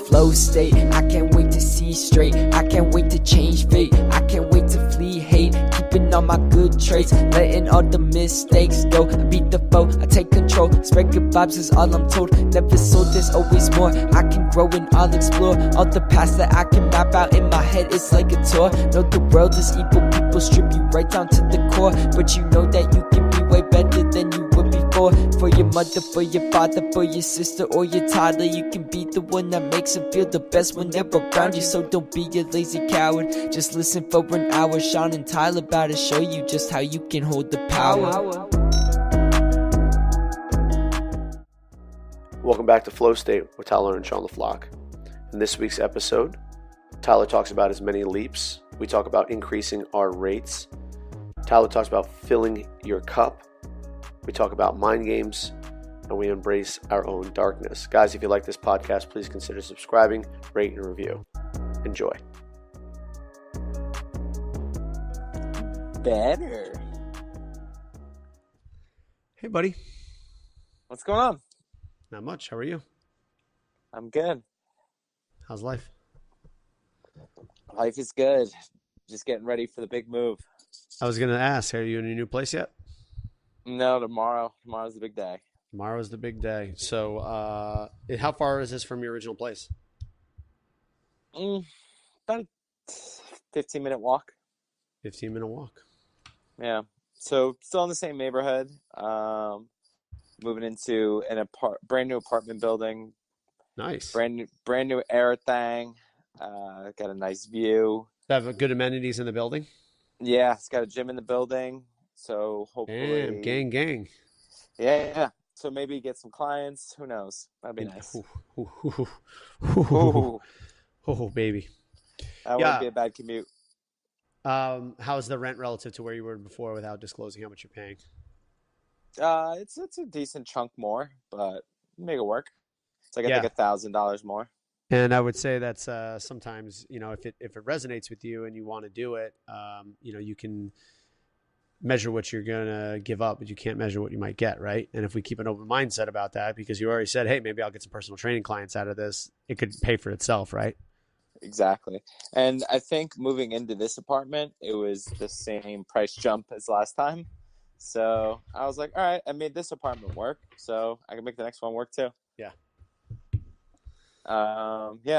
flow state. I can't wait to see straight, I can't wait to change fate, I can't wait to flee hate, keeping all my good traits, letting all the mistakes go. I beat the foe, I take control, spread good vibes is all I'm told. Never sold, there's always more, I can grow and I'll explore all the past that I can map out in my head. It's like a tour. Know the world is evil, people strip you right down to the core, but you know that you can be way better than you were before. For your mother, for your father, for your sister or your toddler, you can be the one that makes them feel the best when they're around you. So don't be a lazy coward, just listen for an hour. Sean and Tyler about to show you just how you can hold the power. Welcome back to Flow State with Tyler and Sean the Flock. In this week's episode, Tyler talks about his many leaps. We talk about increasing our rates. Tyler talks about filling your cup. We talk about mind games, and we embrace our own darkness. Guys, if you like this podcast, please consider subscribing, rate, and review. Enjoy. Better. Hey, buddy. What's going on? Not much. How are you? I'm good. How's life? Life is good. Just getting ready for the big move. I was going to ask, are you in a new place yet? No, tomorrow. Tomorrow's the big day. Tomorrow's the big day. So how far is this from your original place? About a 15-minute walk. 15-minute walk. Yeah. So still in the same neighborhood. Moving into brand new apartment building. Nice. Brand new air thing. Got a nice view. Have good amenities in the building? Yeah, it's got a gym in the building. So hopefully. Damn, gang. Yeah. So maybe get some clients. Who knows? That'd be nice. Oh, baby. That wouldn't be a bad commute. How's the rent relative to where you were before without disclosing how much you're paying? It's a decent chunk more, but make it work. It's like I think $1,000 more. And I would say that's sometimes, if it resonates with you and you want to do it, you can measure what you're going to give up, but you can't measure what you might get, right? And if we keep an open mindset about that, because you already said, hey, maybe I'll get some personal training clients out of this, it could pay for itself, right? Exactly. And I think moving into this apartment, it was the same price jump as last time. So I was like, all right, I made this apartment work, so I can make the next one work too. Yeah.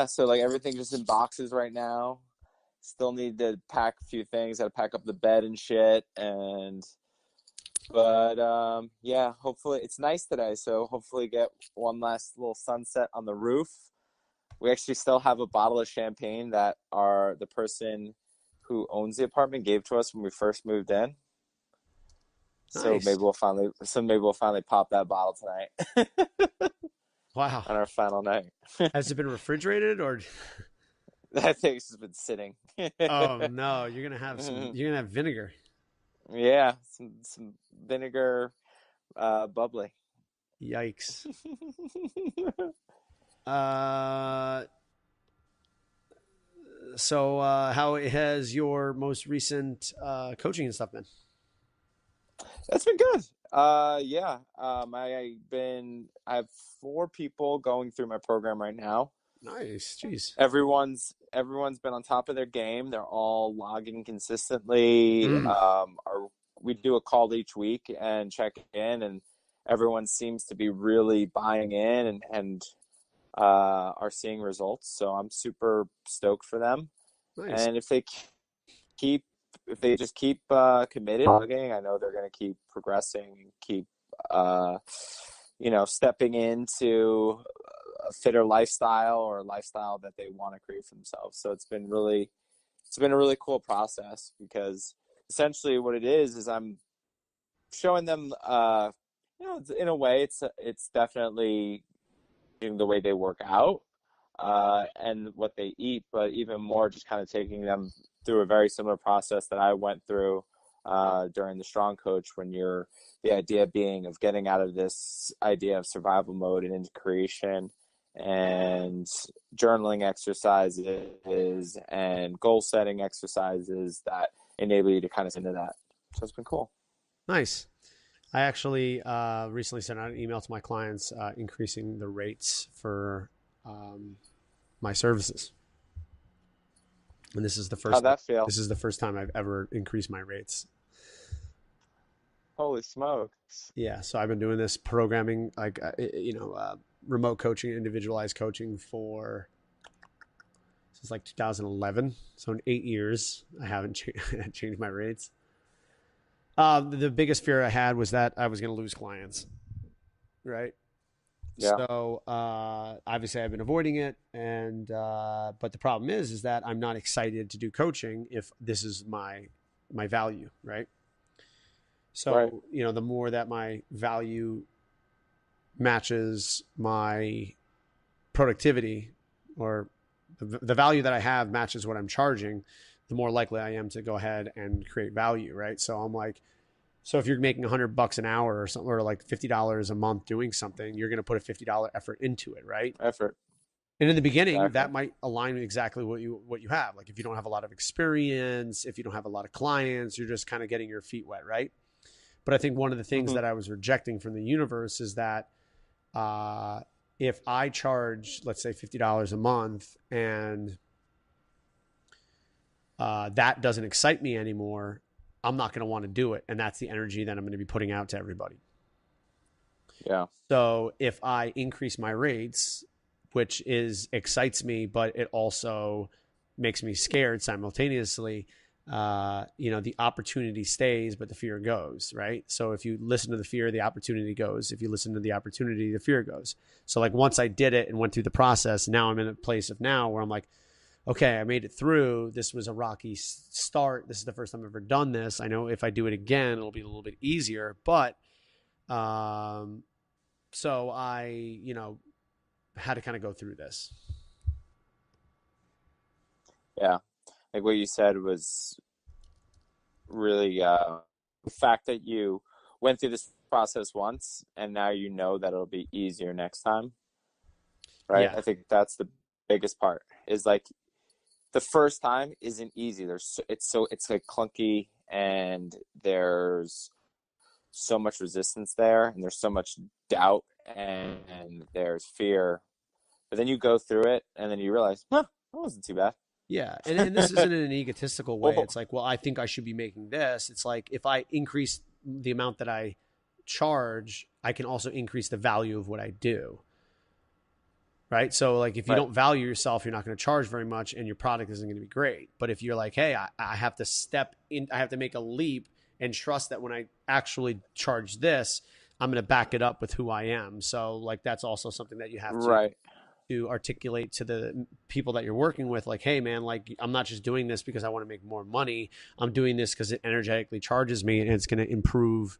So like everything just in boxes right now. Still need to pack a few things. Got to pack up the bed and shit. But hopefully it's nice today. So hopefully get one last little sunset on the roof. We actually still have a bottle of champagne that the person who owns the apartment gave to us when we first moved in. Nice. So maybe we'll finally pop that bottle tonight. Wow. On our final night. Has it been refrigerated or? I think it's just been sitting. Oh no, you're gonna have vinegar. Yeah, some vinegar, bubbly. Yikes. So how has your most recent coaching and stuff been? That's been good. I have 4 people going through my program right now. Nice. Jeez. Everyone's been on top of their game. They're all logging consistently. We do a call each week and check in, and everyone seems to be really buying in and are seeing results. So I'm super stoked for them. Nice. And if they just keep committed, logging, I know they're going to keep progressing and keep stepping into a fitter lifestyle or a lifestyle that they want to create for themselves. So it's been a really cool process, because essentially what it is I'm showing them, in a way it's definitely the way they work out and what they eat, but even more just kind of taking them through a very similar process that I went through during the Strong Coach, when the idea being of getting out of this idea of survival mode and into creation, and journaling exercises and goal setting exercises that enable you to kind of into that. So it's been cool. Nice. I actually recently sent out an email to my clients increasing the rates for my services. And How'd that feel? this is the first time I've ever increased my rates. Holy smokes. Yeah, so I've been doing this programming, like remote coaching, individualized coaching for since like 2011. So in 8 years, I haven't changed my rates. The biggest fear I had was that I was going to lose clients, right? Yeah. So obviously I've been avoiding it, and but the problem is that I'm not excited to do coaching if this is my value, right? So Right. the more that my value matches my productivity, or the value that I have matches what I'm charging, the more likely I am to go ahead and create value, right? So I'm like, so if you're making $100 an hour or something, or like $50 a month doing something, you're going to put a $50 effort into it, right? Effort. And in the beginning, Exactly. that might align with exactly what you have. Like if you don't have a lot of experience, if you don't have a lot of clients, you're just kind of getting your feet wet, right? But I think one of the things that I was rejecting from the universe is that if I charge, let's say, $50 a month, and that doesn't excite me anymore, I'm not going to want to do it. And that's the energy that I'm going to be putting out to everybody. Yeah. So if I increase my rates, which excites me, but it also makes me scared simultaneously, the opportunity stays, but the fear goes, right? So if you listen to the fear, the opportunity goes. If you listen to the opportunity, the fear goes. So like once I did it and went through the process, now I'm in a place of now where I'm like, okay, I made it through. This was a rocky start. This is the first time I've ever done this. I know if I do it again, it'll be a little bit easier, but, so I, had to kind of go through this. Yeah. Like what you said was really the fact that you went through this process once and now you know that it'll be easier next time. Right. Yeah. I think that's the biggest part, is like the first time isn't easy. It's like clunky, and there's so much resistance there, and there's so much doubt, and there's fear. But then you go through it, and then you realize, that wasn't too bad. Yeah. And this isn't in an egotistical way. Oh. It's like, well, I think I should be making this. It's like, if I increase the amount that I charge, I can also increase the value of what I do. Right. So like, if you don't value yourself, you're not going to charge very much, and your product isn't going to be great. But if you're like, hey, I have to step in, I have to make a leap and trust that when I actually charge this, I'm going to back it up with who I am. So like, that's also something that you have to articulate to the people that you're working with. Like, hey man, like I'm not just doing this because I want to make more money. I'm doing this because it energetically charges me, and it's going to improve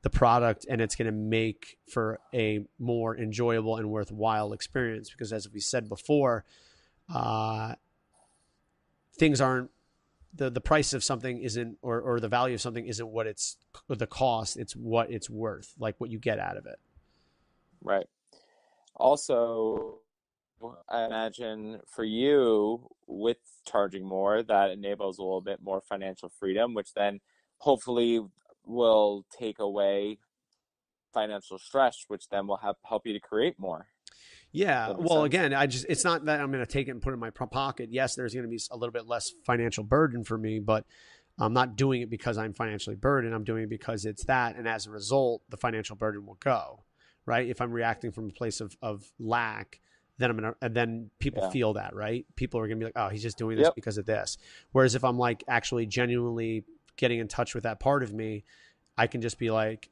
the product, and it's going to make for a more enjoyable and worthwhile experience. Because as we said before, things aren't, the price of something isn't, or the value of something isn't what it's, the cost, it's what it's worth, like what you get out of it. Right. Also, I imagine for you, with charging more, that enables a little bit more financial freedom, which then hopefully will take away financial stress, which then will help you to create more. Yeah. Well, again, it's not that I'm going to take it and put it in my pocket. Yes, there's going to be a little bit less financial burden for me, but I'm not doing it because I'm financially burdened. I'm doing it because it's that. And as a result, the financial burden will go, right? If I'm reacting from a place of lack, then people feel that, right? People are going to be like, oh, he's just doing this because of this. Whereas if I'm like actually genuinely getting in touch with that part of me, I can just be like,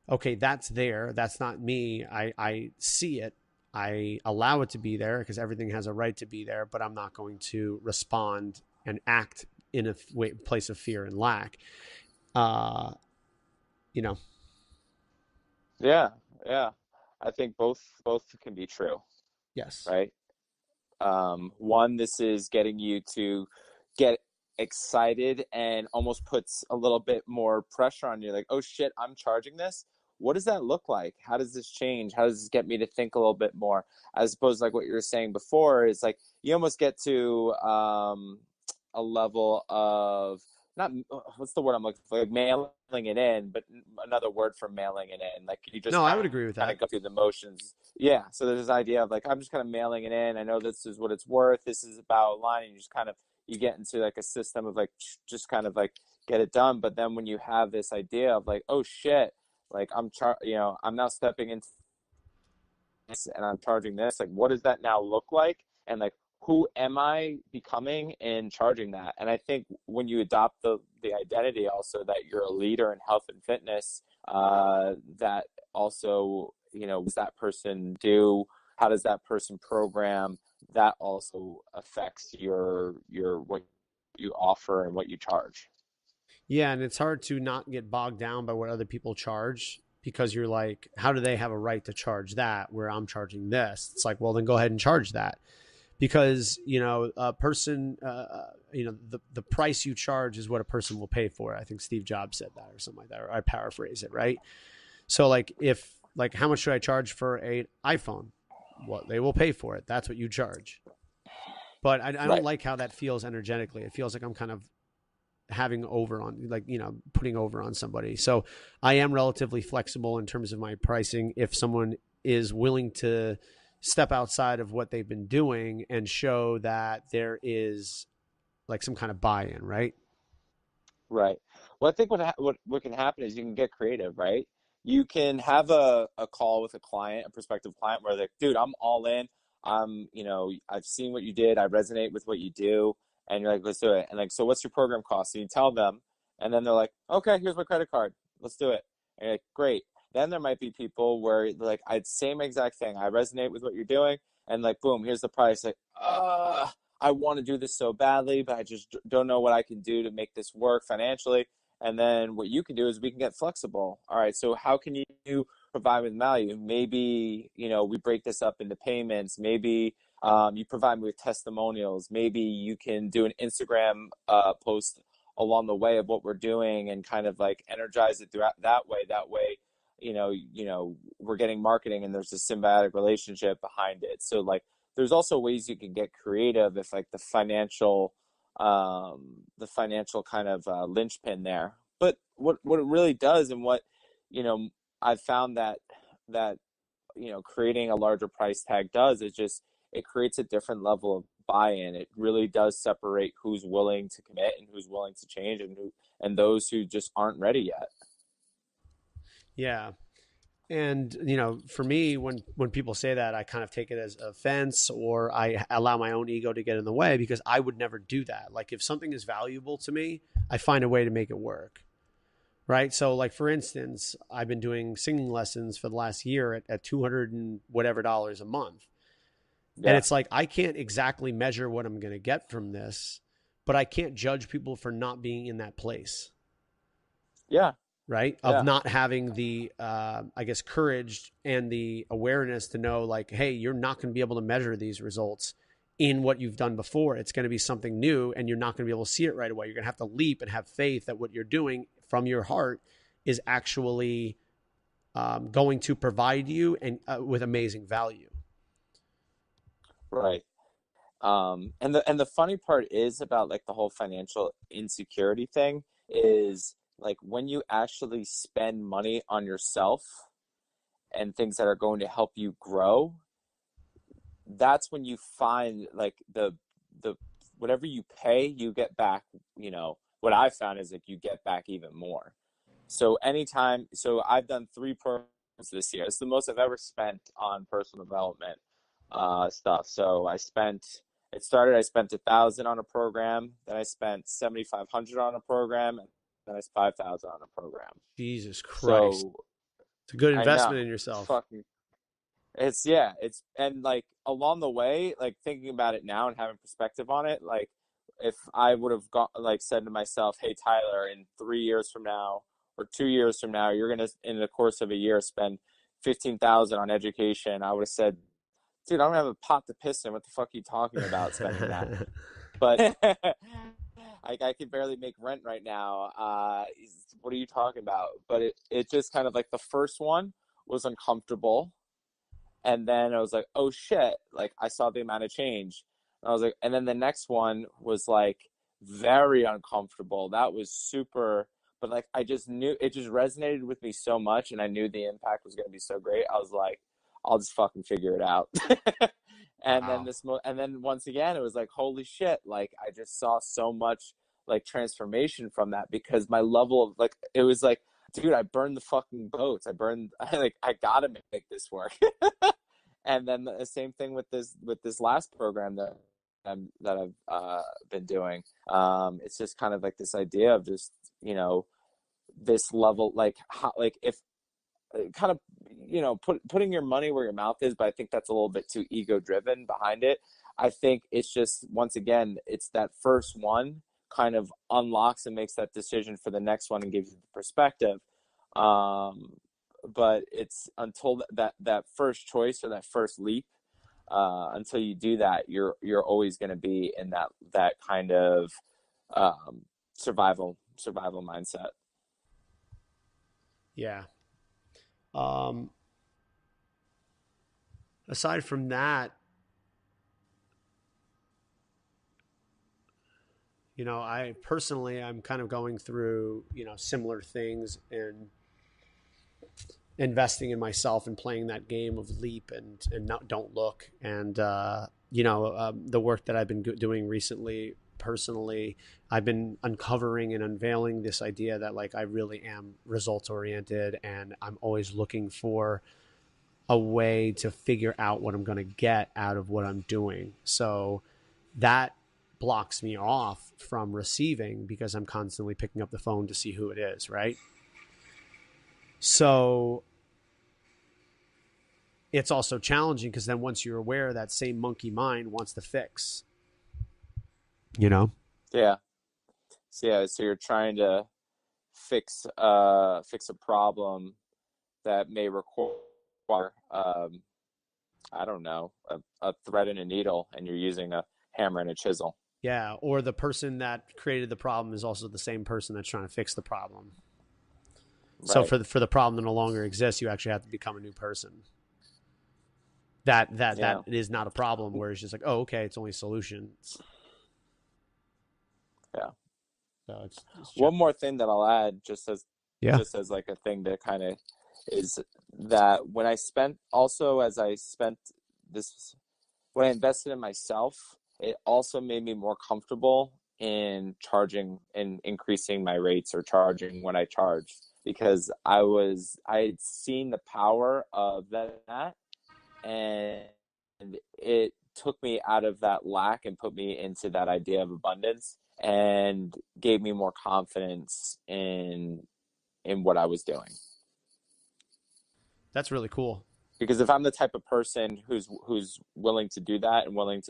okay, that's there. That's not me. I see it. I allow it to be there because everything has a right to be there, but I'm not going to respond and act in a place of fear and lack. Yeah. I think both can be true. Yes. Right. One, this is getting you to get excited and almost puts a little bit more pressure on you. Like, oh shit, I'm charging this. What does that look like? How does this change? How does this get me to think a little bit more? As opposed to like what you were saying before, is like you almost get to a level of not what's the word I'm looking for, like mailing it in, but another word for mailing it in. Like you just No, I would agree with kind of that. go through the motions. Yeah. So there's this idea of like I'm just kind of mailing it in. I know this is what it's worth. This is about a line, and you just kind of you get into like a system of like just kind of like get it done. But then when you have this idea of like, oh shit, like I'm now stepping into this and I'm charging this. Like, what does that now look like? And like, who am I becoming in charging that? And I think when you adopt the identity also that you're a leader in health and fitness, that also, what does that person do? How does that person program? That also affects your what you offer and what you charge. Yeah, and it's hard to not get bogged down by what other people charge because you're like, how do they have a right to charge that where I'm charging this? It's like, well, then go ahead and charge that because a person, the price you charge is what a person will pay for. I think Steve Jobs said that or something like that, or I paraphrase it, right? So like how much should I charge for an iPhone? What they will pay for it. That's what you charge. But I don't Right. like how that feels energetically. It feels like I'm kind of having over on putting over on somebody. So I am relatively flexible in terms of my pricing if someone is willing to step outside of what they've been doing and show that there is like some kind of buy-in, right? Right. Well, I think what can happen is you can get creative, right? You can have a call with a client, a prospective client, where they're like, dude, I'm all in. I've seen what you did. I resonate with what you do. And you're like, let's do it. And like, so what's your program cost? And you tell them, and then they're like, okay, here's my credit card. Let's do it. And you're like, great. Then there might be people where like, I'd same exact thing. I resonate with what you're doing. And like, boom, here's the price. Like, I want to do this so badly, but I just don't know what I can do to make this work financially. And then what you can do is we can get flexible. All right, so how can you provide with value? Maybe, we break this up into payments. Maybe you provide me with testimonials. Maybe you can do an Instagram post along the way of what we're doing and kind of like energize it throughout that way. That way, we're getting marketing and there's a symbiotic relationship behind it. So like there's also ways you can get creative if like the financial kind of linchpin there. But what it really does and what you know I've found that creating a larger price tag does is just it creates a different level of buy-in. It really does separate who's willing to commit and who's willing to change and those who just aren't ready yet. Yeah. And for me, when people say that, I kind of take it as offense, or I allow my own ego to get in the way because I would never do that. Like if something is valuable to me, I find a way to make it work. Right. So like, for instance, I've been doing singing lessons for the last year at 200 and whatever dollars a month. And Yeah. it's like, I can't exactly measure what I'm going to get from this, but I can't judge people for not being in that place. Yeah. Right. Of Yeah. not having the, I guess, courage and the awareness to know like, hey, you're not going to be able to measure these results in what you've done before. It's going to be something new and you're not going to be able to see it right away. You're going to have to leap and have faith that what you're doing from your heart is actually going to provide you and with amazing value. Right. And the funny part is about like the whole financial insecurity thing is like when you actually spend money on yourself and things that are going to help you grow, that's when you find like the whatever you pay, you get back, what I've found is like you get back even more. So I've done 3 programs this year. It's the most I've ever spent on personal development stuff. So I spent 1,000 on a program, then I spent 7,500 on a program, and then I spent 5,000 on a program. Jesus Christ. So It's a good I know investment in it's yourself. fucking it's yeah, it's and like along the way, like thinking about it now and having perspective on it, like if I would have got like said to myself, "Hey Tyler, in 3 years from now or 2 years from now, you're gonna in the course of a year spend 15,000 on education," I would have said, "Dude, I don't have a pot to piss in. What the fuck are you talking about spending that?" But I can barely make rent right now. What are you talking about? But it just kind of like the first one was uncomfortable. And then I was like, oh shit, like I saw the amount of change. And I was like, and then the next one was like very uncomfortable. That was super, but like I just knew it just resonated with me so much, and I knew the impact was going to be so great. I was like, I'll just fucking figure it out. And then Wow. and then once again, it was like, holy shit! Like I just saw so much like transformation from that, because my level of like, it was like, dude, I burned the fucking boats. I gotta make this work. And then the same thing with this last program that I've been doing. It's just kind of like this idea of just, this level, like how, like if kind of, putting your money where your mouth is, but I think that's a little bit too ego driven behind it. I think it's just, once again, it's that first one kind of unlocks and makes that decision for the next one and gives you the perspective. But it's until that first choice or that first leap, until you do that, you're always going to be in that kind of survival mindset. Yeah. Aside from that, I personally, I'm kind of going through, similar things and investing in myself and playing that game of leap and not, don't look. And, the work that I've been doing recently, personally, I've been uncovering and unveiling this idea that like I really am results oriented, and I'm always looking for a way to figure out what I'm going to get out of what I'm doing. So that blocks me off from receiving because I'm constantly picking up the phone to see who it is, right? So it's also challenging because then once you're aware, that same monkey mind wants to fix, Yeah. So you're trying to fix a problem that may require, I don't know, a thread and a needle, and you're using a hammer and a chisel. Yeah. Or the person that created the problem is also the same person that's trying to fix the problem. So Right. for the problem to no longer exist, you actually have to become a new person. That Yeah. is not a problem where it's just like, oh, okay, it's only a solution. Yeah. So it's One more thing that I'll add, yeah. just as like a thing to kind of, is that when I spent also as I spent this when I invested in myself, it also made me more comfortable in charging and increasing my rates, or charging when I charge, because I had seen the power of that, and it took me out of that lack and put me into that idea of abundance, and gave me more confidence in what I was doing. That's really cool. Because if I'm the type of person who's willing to do that and willing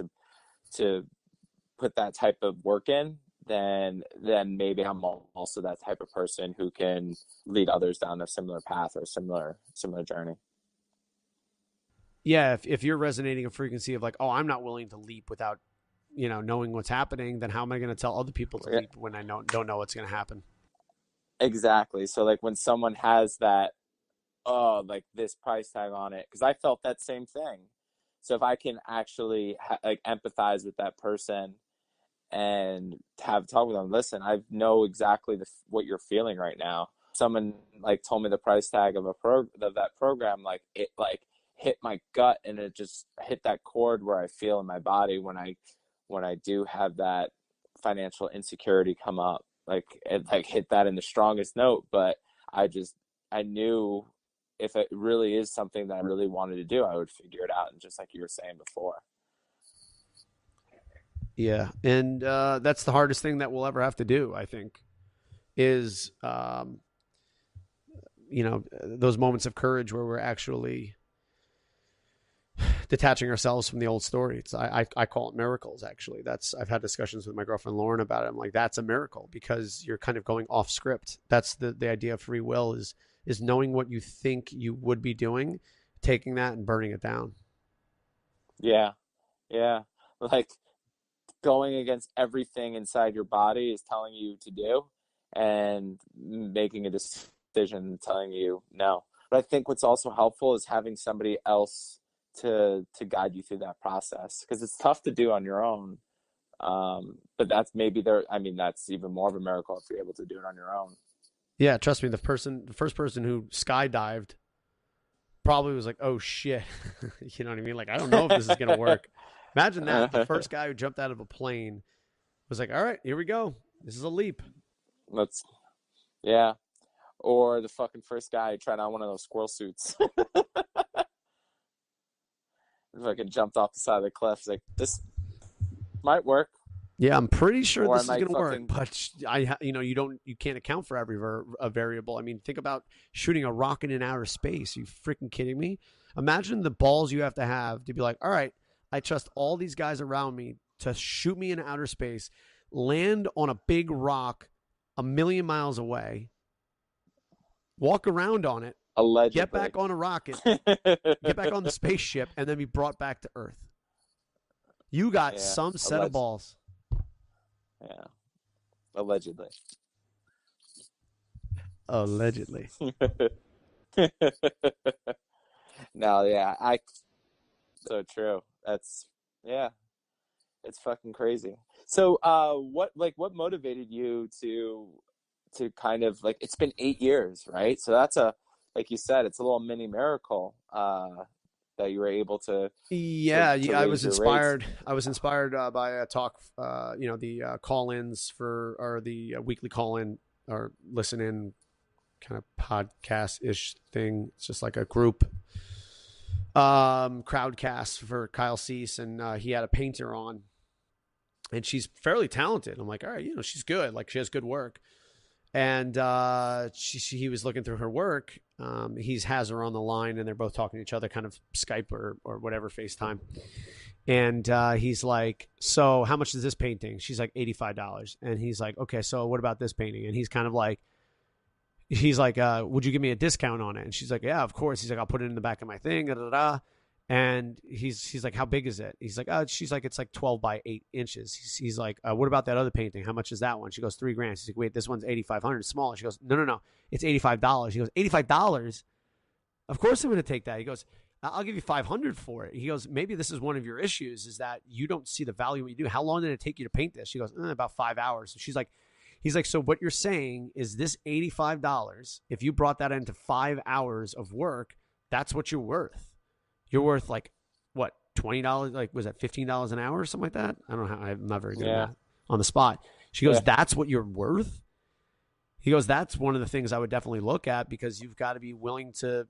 to put that type of work in, then maybe I'm also that type of person who can lead others down a similar path or similar journey. Yeah, if you're resonating a frequency of like, oh, I'm not willing to leap without, knowing what's happening, then how am I going to tell other people to leap when I don't know what's going to happen? Exactly. So like when someone has that, oh, like this price tag on it, because I felt that same thing. So if I can actually like empathize with that person and have talk with them, listen, I know exactly what you're feeling right now. Someone like told me the price tag of that program, like it like hit my gut, and it just hit that chord where I feel in my body when I do have that financial insecurity come up. Like it like hit that in the strongest note, but I knew if it really is something that I really wanted to do, I would figure it out. And just like you were saying before. Yeah, and that's the hardest thing that we'll ever have to do, I think, is those moments of courage where we're actually detaching ourselves from the old story. I call it miracles. Actually, I've had discussions with my girlfriend Lauren about it. I'm like, that's a miracle because you're kind of going off script. That's the idea of free will is knowing what you think you would be doing, taking that and burning it down. Yeah. Yeah. Like going against everything inside your body is telling you to do, and making a decision telling you no. But I think what's also helpful is having somebody else to guide you through that process, because it's tough to do on your own. But that's maybe there. I mean, that's even more of a miracle if you're able to do it on your own. Yeah, trust me, the first person who skydived probably was like, "Oh shit," you know what I mean? Like, I don't know if this is gonna work. Imagine that the first guy who jumped out of a plane was like, "All right, here we go. This is a leap." Let's, yeah. Or the fucking first guy who tried on one of those squirrel suits. Fucking jumped off the side of the cliff. Like, this might work. Yeah, I'm pretty sure Or I this is might going to work, fucking, but you can't account for every a variable. I mean, think about shooting a rocket in outer space. Are you freaking kidding me? Imagine the balls you have to be like, all right, I trust all these guys around me to shoot me in outer space, land on a big rock 1 million miles away, walk around on it, allegedly. get back on a rocket, get back on the spaceship, and then be brought back to Earth. You got Yeah, some set of balls. Yeah. Allegedly. Allegedly. No, yeah, so true. That's, yeah, it's fucking crazy. So, what motivated you to kind of like, it's been 8 years, right? So that's like you said, it's a little mini miracle, that you were able to Yeah, I raise was your rates. inspired. I was inspired by a talk, the call-ins or the weekly call-in or listen-in kind of podcast-ish thing. It's just like a group crowdcast for Kyle Cease, and he had a painter on, and she's fairly talented. I'm like, all right, she's good. Like, she has good work. And he was looking through her work. He has her on the line, and they're both talking to each other, kind of Skype or whatever, FaceTime. And he's like, "So, how much is this painting?" She's like, $85. And he's like, "Okay, so what about this painting?" And he's kind of like, "Would you give me a discount on it?" And she's like, "Yeah, of course." He's like, "I'll put it in the back of my thing." Da, da, da. And he's like, "How big is it?" He's like, she's like, "It's like 12 by 8 inches." He's like, "What about that other painting? How much is that one?" She goes, $3,000. He's like, "Wait, this one's 8,500. Smaller." She goes, No. It's $85. He goes, $85? Of course I'm going to take that. He goes, "I'll give you 500 for it." He goes, "Maybe this is one of your issues, is that you don't see the value in what you do. How long did it take you to paint this?" She goes, "About 5 hours." So he's like, "So what you're saying is this $85, if you brought that into 5 hours of work, that's what you're worth. You're worth like, what, $20? Like, was that $15 an hour or something like that?" I don't know how. I'm not very good at that on the spot. She goes, "That's what you're worth?" He goes, "That's one of the things I would definitely look at, because you've got to be willing to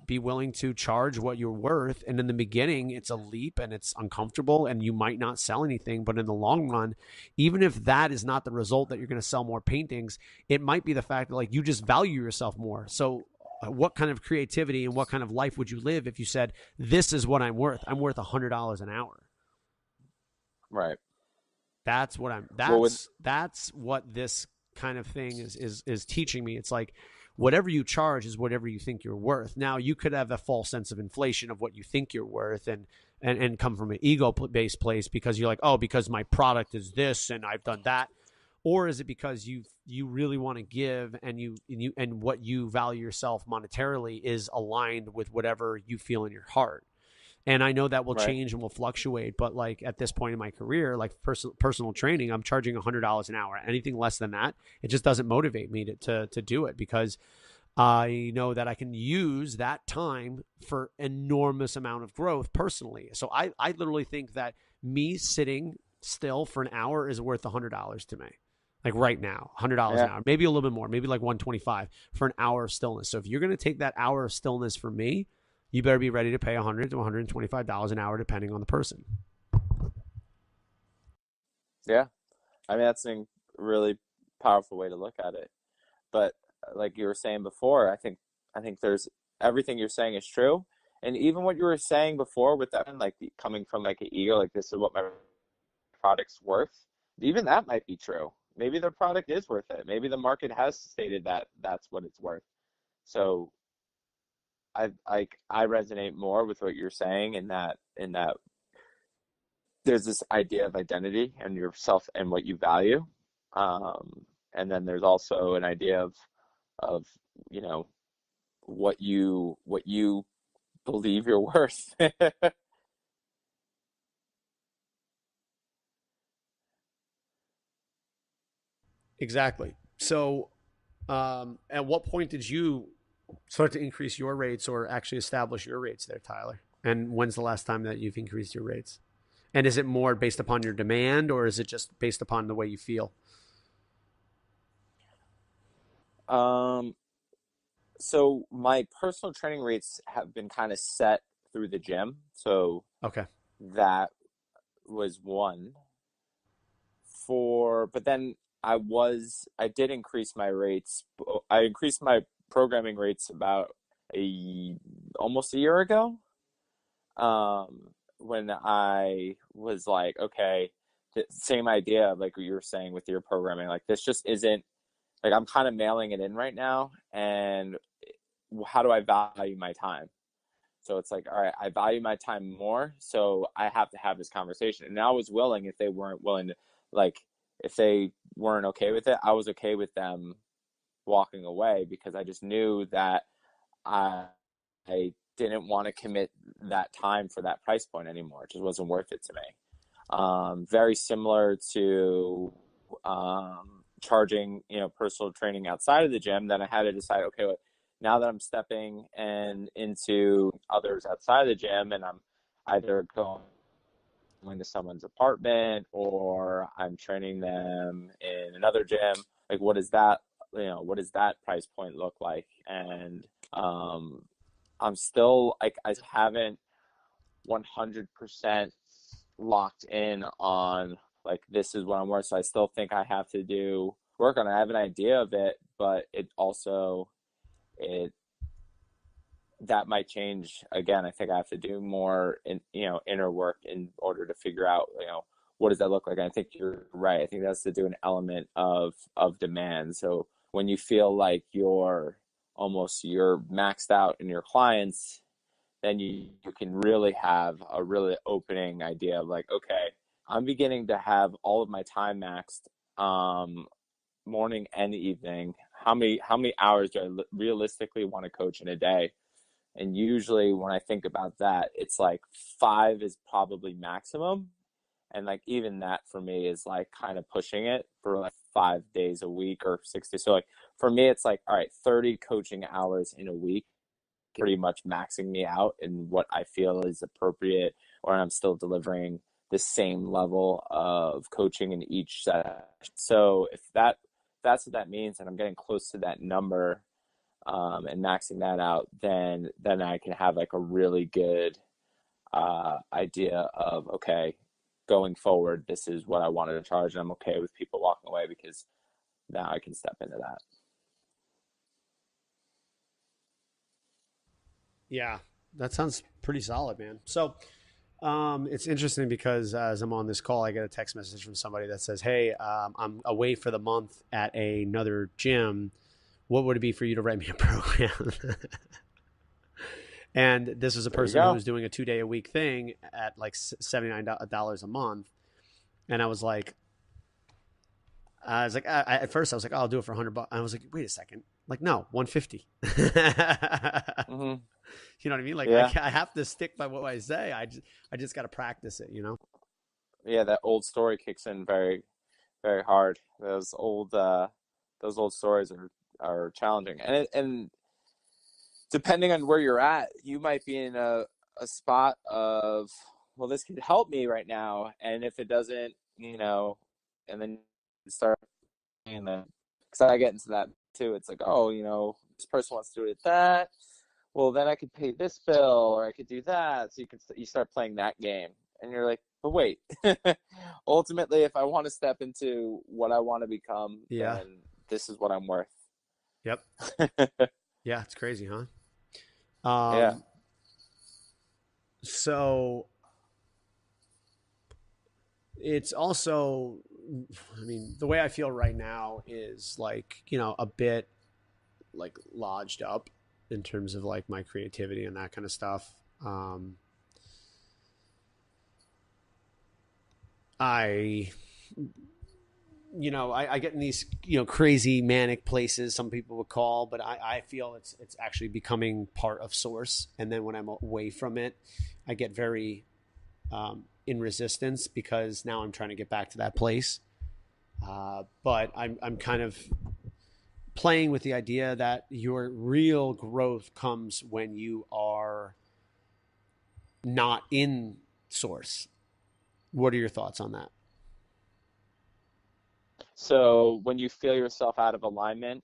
be willing to charge what you're worth. And in the beginning, it's a leap and it's uncomfortable and you might not sell anything. But in the long run, even if that is not the result that you're going to sell more paintings, it might be the fact that, like, you just value yourself more. So what kind of creativity and what kind of life would you live if you said, this is what I'm worth? I'm worth $100 an hour." Right. That's what that's what this kind of thing is teaching me. It's like, whatever you charge is whatever you think you're worth. Now, you could have a false sense of inflation of what you think you're worth and come from an ego-based place, because you're like, oh, because my product is this and I've done that. Or is it because you really want to give, and what you value yourself monetarily is aligned with whatever you feel in your heart? And I know that will change and will fluctuate, but like at this point in my career, like personal training, I'm charging $100 an hour. Anything less than that, it just doesn't motivate me to do it, because I know that I can use that time for enormous amount of growth personally. So I literally think that me sitting still for an hour is worth $100 to me. Like right now, $100 an hour, maybe a little bit more, maybe like 125 for an hour of stillness. So if you're going to take that hour of stillness from me, you better be ready to pay $100 to $125 an hour, depending on the person. Yeah. I mean, that's a really powerful way to look at it. But like you were saying before, I think there's, everything you're saying is true. And even what you were saying before with that, like coming from like an ego, like this is what my product's worth, even that might be true. Maybe the product is worth it. Maybe the market has stated that that's what it's worth. So I resonate more with what you're saying, in that there's this idea of identity and yourself and what you value, and then there's also an idea of what you believe you're worth. Exactly. So, at what point did you start to increase your rates or actually establish your rates there, Tyler? And when's the last time that you've increased your rates? And is it more based upon your demand or is it just based upon the way you feel? Um, so my personal training rates have been kind of set through the gym. So Okay. that was one but then I did increase my rates. I increased my programming rates about almost a year ago. When I was like, okay, the same idea of like what you were saying with your programming, like this just isn't like I'm kind of mailing it in right now, and how do I value my time? So it's like, all right, I value my time more, so I have to have this conversation. And I was willing, if they weren't willing to, like, if they weren't okay with it, I was okay with them walking away because I just knew that I, I didn't want to commit that time for that price point anymore. It just wasn't worth it to me. Very similar to charging, personal training outside of the gym. Then I had to decide, okay, now that I'm stepping into others outside of the gym, and I'm either going to someone's apartment or I'm training them in another gym. Like, what does that price point look like? And I'm still like, I haven't 100% locked in on like this is what I'm worth. So I still think I have to do work on it. I have an idea of it, but it that might change again. I think I have to do more inner work in order to figure out what does that look like. I think you're right. I think that's to do an element of demand. So when you feel like you're maxed out in your clients, then you can really have a really opening idea of like, okay, I'm beginning to have all of my time maxed, morning and evening. How many hours do I realistically want to coach in a day? And usually when I think about that, it's like 5 is probably maximum. And like even that for me is like kind of pushing it for like 5 days a week or 60. So like for me, it's like, all right, 30 coaching hours in a week, pretty much maxing me out in what I feel is appropriate, or I'm still delivering the same level of coaching in each session. So if that's what that means, and I'm getting close to that number, and maxing that out, then I can have like a really good idea of, okay, going forward, this is what I wanted to charge, and I'm okay with people walking away because now I can step into that. Yeah, that sounds pretty solid, man. So, it's interesting because as I'm on this call, I get a text message from somebody that says, "Hey, I'm away for the month at another gym. What would it be for you to write me a program?" And this was a person who was doing a 2-day a week thing at like $79 a month, and I was like, at first I was like, oh, I'll do it for $100. I was like, wait a second, like no, 150. Mm-hmm. You know what I mean? Like Yeah. I have to stick by what I say. I just got to practice it, Yeah, that old story kicks in very, very hard. Those old stories are challenging, and depending on where you're at, you might be in a spot of, well, this could help me right now, and if it doesn't, and then you start, and then because I get into that too. It's like, oh, this person wants to do it at that. Well, then I could pay this bill, or I could do that. So you start playing that game, and you're like, but wait. Ultimately, if I want to step into what I want to become, then this is what I'm worth. Yep. Yeah, it's crazy, huh? Yeah. So it's also, I mean, the way I feel right now is like, a bit like lodged up in terms of like my creativity and that kind of stuff. I get in these, crazy manic places, some people would call, but I feel it's actually becoming part of source. And then when I'm away from it, I get very in resistance because now I'm trying to get back to that place. But I'm kind of playing with the idea that your real growth comes when you are not in source. What are your thoughts on that? So when you feel yourself out of alignment,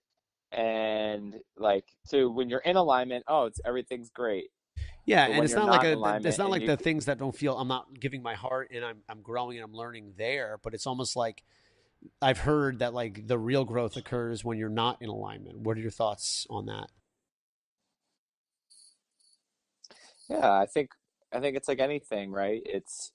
and like, so when you're in alignment, oh, it's everything's great. Yeah, But and when it's you're not like not in it's alignment not and like you, the things that don't feel I'm not giving my heart and I'm growing and I'm learning there, but it's almost like I've heard that like the real growth occurs when you're not in alignment. What are your thoughts on that? yeah, I think it's like anything, right? It's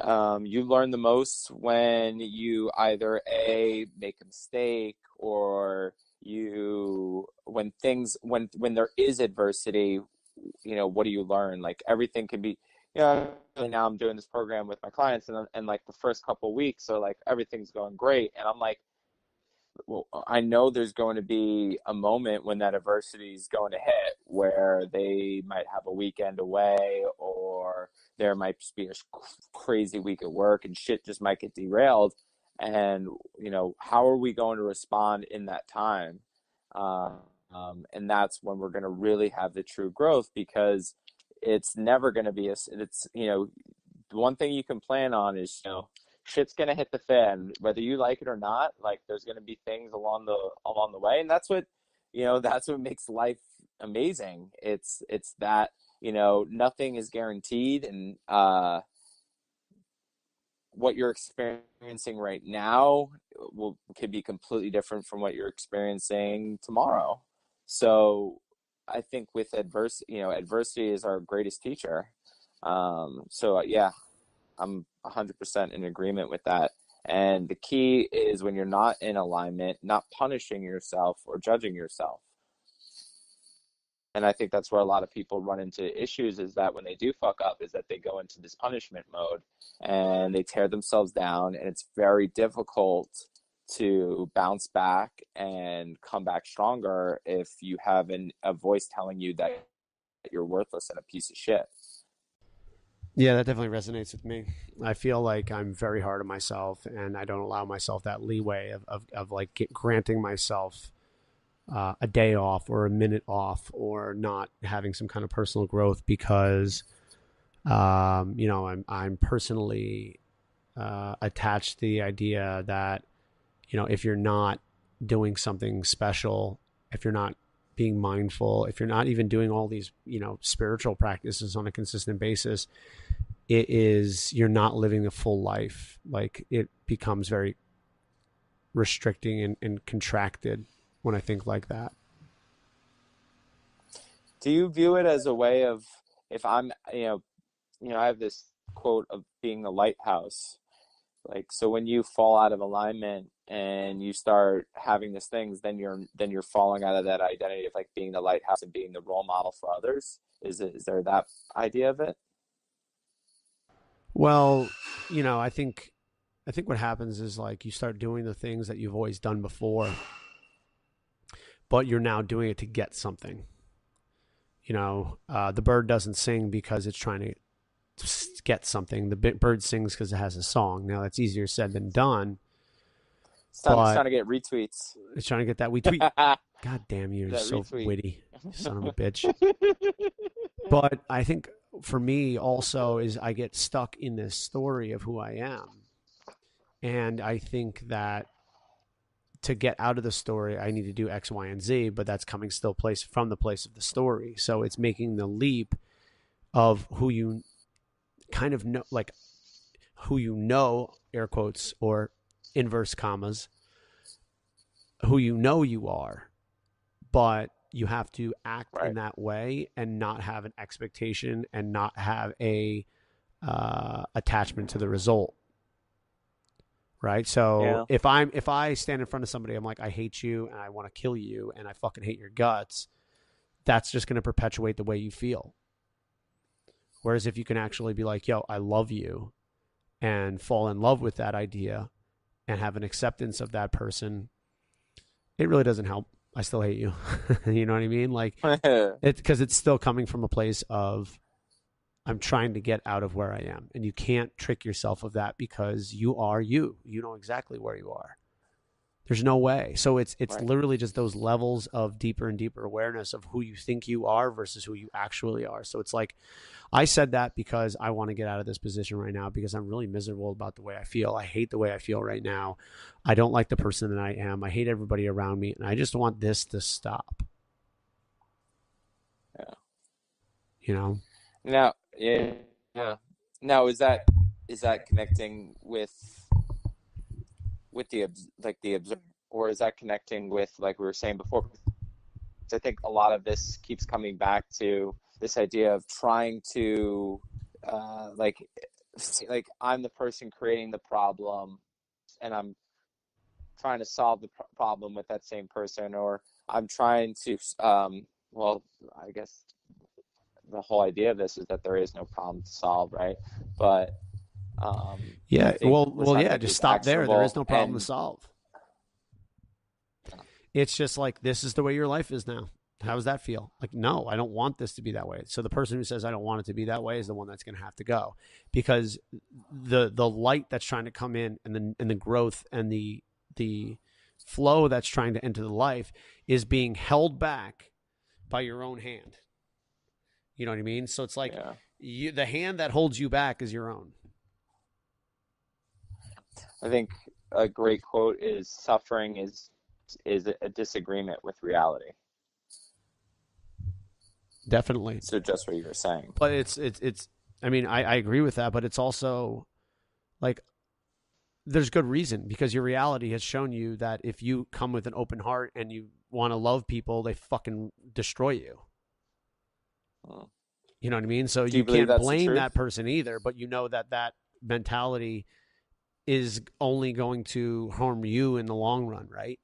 you learn the most when you either A, make a mistake, or you when there is adversity, what do you learn? Like everything can be, really now I'm doing this program with my clients, and like the first couple weeks are like everything's going great, and I'm like, well, I know there's going to be a moment when that adversity is going to hit where they might have a weekend away, or there might just be a crazy week at work and shit just might get derailed. And, how are we going to respond in that time? And that's when we're going to really have the true growth, because it's never going to be the one thing you can plan on is, shit's gonna hit the fan, whether you like it or not. Like there's gonna be things along the way, and that's what makes life amazing. It's that nothing is guaranteed, and what you're experiencing right now could be completely different from what you're experiencing tomorrow. So I think with adversity is our greatest teacher. So yeah, I'm 100% in agreement with that. And the key is when you're not in alignment, not punishing yourself or judging yourself. And I think that's where a lot of people run into issues, is that when they do fuck up, is that they go into this punishment mode and they tear themselves down, and it's very difficult to bounce back and come back stronger if you have a voice telling you that you're worthless and a piece of shit. Yeah, that definitely resonates with me. I feel like I'm very hard on myself and I don't allow myself that leeway of like granting myself a day off or a minute off or not having some kind of personal growth because, I'm personally attached to the idea that, if you're not doing something special, if you're not being mindful, if you're not even doing all these, spiritual practices on a consistent basis, you're not living a full life. Like it becomes very restricting and contracted when I think like that. Do you view it as a way of, if I'm, I have this quote of being a lighthouse. Like, so when you fall out of alignment and you start having these things, then you're falling out of that identity of like being the lighthouse and being the role model for others. Is there that idea of it? Well, I think what happens is like you start doing the things that you've always done before, but you're now doing it to get something. The bird doesn't sing because it's trying to get something. The bird sings because it has a song. Now that's easier said than done, It's but trying to get retweets. it's trying to get that we tweet. That God damn, you're so retweet. witty, you son of a bitch. But I think for me also is I get stuck in this story of who I am. And I think that to get out of the story, I need to do X, Y, and Z, but that's coming still from the place of the story. So it's making the leap of who you kind of know, like who air quotes or inverse commas, who you are, but you have to act Right. in that way and not have an expectation and not have a attachment to the result. Right. So Yeah. if I stand in front of somebody, I'm like, I hate you and I want to kill you and I fucking hate your guts. That's just going to perpetuate the way you feel. Whereas if you can actually be like, yo, I love you and fall in love with that idea and have an acceptance of that person, it really doesn't help. I still hate you. You know what I mean? Like because it's still coming from a place of I'm trying to get out of where I am. And you can't trick yourself of that because you are you. You know exactly where you are. There's no way. So it's Right. literally just those levels of deeper and deeper awareness of who you think you are versus who you actually are. So it's like, I said that because I want to get out of this position right now because I'm really miserable about the way I feel. I hate the way I feel right now. I don't like the person that I am. I hate everybody around me. And I just want this to stop. Yeah. You know? Now, yeah, yeah. Now, is that connecting with the observer, or is that connecting with, like we were saying before? I think a lot of this keeps coming back to this idea of trying to like I'm the person creating the problem, and I'm trying to solve the problem with that same person, or I'm trying to well, I guess the whole idea of this is that there is no problem to solve, right? But I Yeah. think we're trying to Yeah, make just this stop there. There is actionable, no problem to and solve. It's just like, this is the way your life is now. How does that feel? Like, no, I don't want this to be that way. So the person who says I don't want it to be that way is the one that's going to have to go, because the light that's trying to come in, and the growth and the flow that's trying to enter the life is being held back by your own hand. You know what I mean? So it's like, yeah. the hand that holds you back is your own. I think a great quote is suffering is a disagreement with reality. Definitely. So just what you were saying. But it's I mean, I agree with that, but it's also like, there's good reason, because your reality has shown you that if you come with an open heart and you want to love people, they fucking destroy you. Oh. You know what I mean? So Do you you believe can't that's the blame truth? that person either, but you know that mentality is only going to harm you in the long run, right?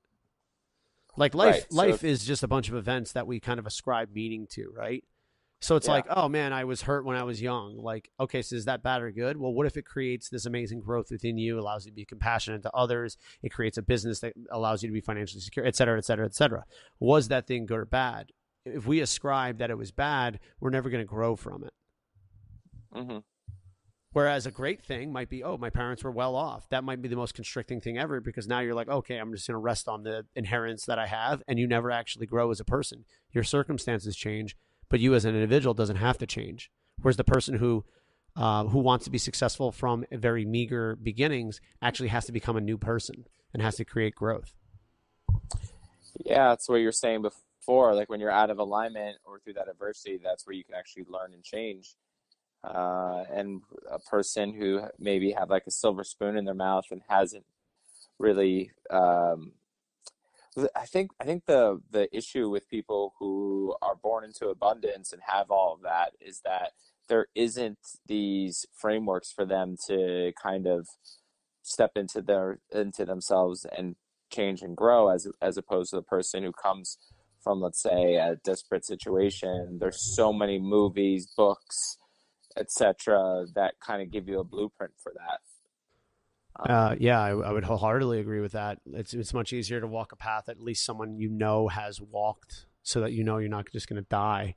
Like Right. So life is just a bunch of events that we kind of ascribe meaning to, right? So it's yeah, like, oh man, I was hurt when I was young. Like, okay, so is that bad or good? Well, what if it creates this amazing growth within you, allows you to be compassionate to others? It creates a business that allows you to be financially secure, et cetera, et cetera, et cetera. Was that thing good or bad? If we ascribe that it was bad, we're never going to grow from it. mm-hmm. Whereas a great thing might be, oh, my parents were well off. That might be the most constricting thing ever, because now you're like, okay, I'm just going to rest on the inheritance that I have, and you never actually grow as a person. Your circumstances change, but you as an individual doesn't have to change. Whereas the person who wants to be successful from very meager beginnings actually has to become a new person and has to create growth. Yeah, that's what you're saying before. Like when you're out of alignment or through that adversity, that's where you can actually learn and change. And a person who maybe have like a silver spoon in their mouth and hasn't really I think the issue with people who are born into abundance and have all of that is that there isn't these frameworks for them to kind of step into themselves and change and grow, as opposed to the person who comes from, let's say, a desperate situation. There's so many movies, books, etc., that kind of give you a blueprint for that. Yeah, I would wholeheartedly agree with that. It's much easier to walk a path at least someone you know has walked, so that you know you're not just going to die,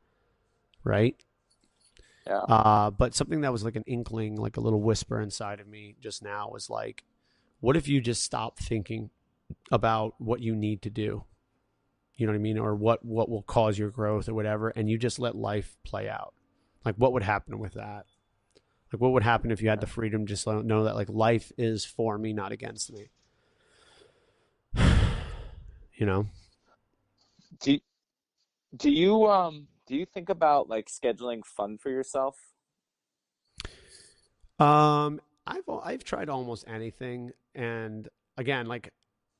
right? Yeah. But something that was like an inkling, like a little whisper inside of me just now was like, what if you just stop thinking about what you need to do? You know what I mean? Or what will cause your growth or whatever, and you just let life play out. Like, what would happen with that? Like, what would happen if you had the freedom to just know that, like, life is for me, not against me? You know? Do do you think about like scheduling fun for yourself? I've tried almost anything, and again, like,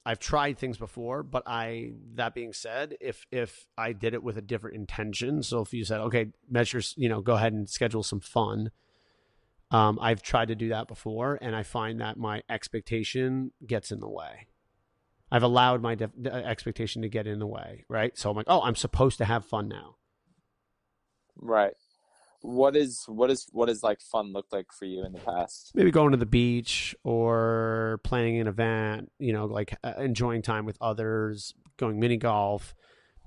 I've tried things before, but that being said, if I did it with a different intention, so if you said, okay, measures, go ahead and schedule some fun. I've tried to do that before, and I find that my expectation gets in the way. I've allowed my expectation to get in the way, right? So I'm like, oh, I'm supposed to have fun now. Right. What is like fun look like for you in the past? Maybe going to the beach or planning an event, like enjoying time with others, going mini golf,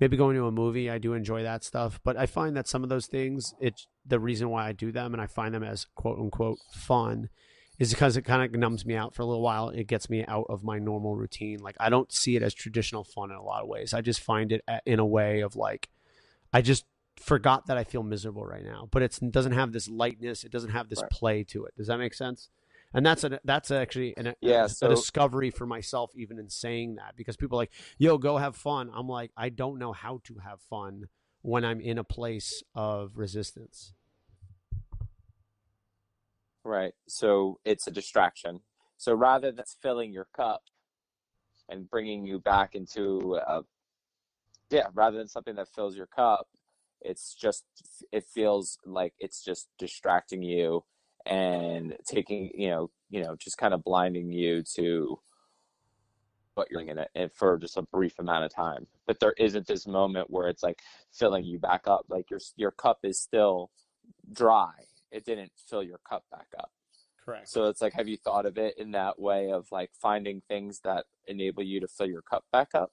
Maybe going to a movie, I do enjoy that stuff. But I find that some of those things, it's the reason why I do them and I find them as quote unquote fun is because it kind of numbs me out for a little while. It gets me out of my normal routine. Like I don't see it as traditional fun in a lot of ways. I just find it in a way of like, I just forgot that I feel miserable right now, but it doesn't have this lightness. It doesn't have this play to it. Does that make sense? And that's actually a discovery for myself, even in saying that, because people are like, yo, go have fun. I'm like, I don't know how to have fun when I'm in a place of resistance. Right. So it's a distraction. So rather than filling your cup and bringing you back into, rather than something that fills your cup, it feels like it's just distracting you and taking, just kind of blinding you to what you're doing in it for just a brief amount of time. But there isn't this moment where it's like filling you back up. Like your cup is still dry. It didn't fill your cup back up. Correct. So it's like, have you thought of it in that way of like finding things that enable you to fill your cup back up?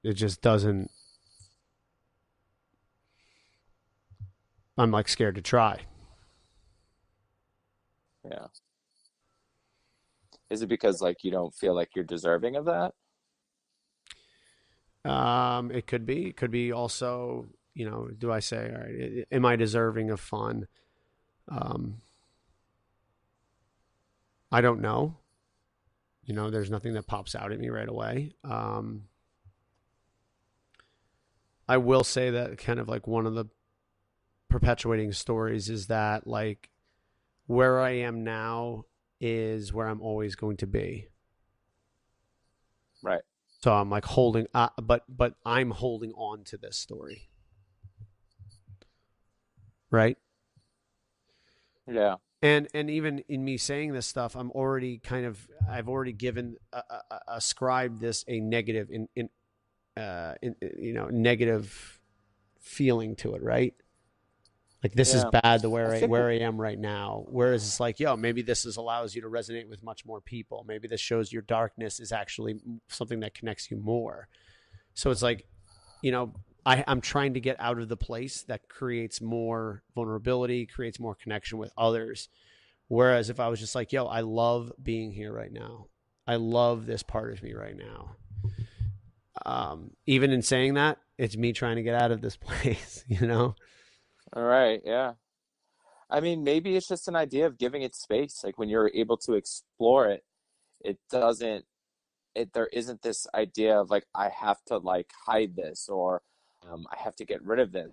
It just doesn't. I'm like scared to try. Yeah. Is it because like you don't feel like you're deserving of that? It could be. It could be also, do I say, all right, am I deserving of fun? I don't know. There's nothing that pops out at me right away. I will say that kind of like one of the perpetuating stories is that like where I am now is where I'm always going to be. Right. So I'm like holding, but I'm holding on to this story. Right. Yeah. And even in me saying this stuff, I've already given, ascribed this a negative negative feeling to it. Right. Like this is bad where I am right now. Whereas it's like, yo, maybe this allows you to resonate with much more people. Maybe this shows your darkness is actually something that connects you more. So it's like, I'm trying to get out of the place that creates more vulnerability, creates more connection with others. Whereas if I was just like, yo, I love being here right now. I love this part of me right now. Even in saying that, it's me trying to get out of this place, All right. Yeah. I mean, maybe it's just an idea of giving it space. Like when you're able to explore it, there isn't this idea of like, I have to like hide this or I have to get rid of this.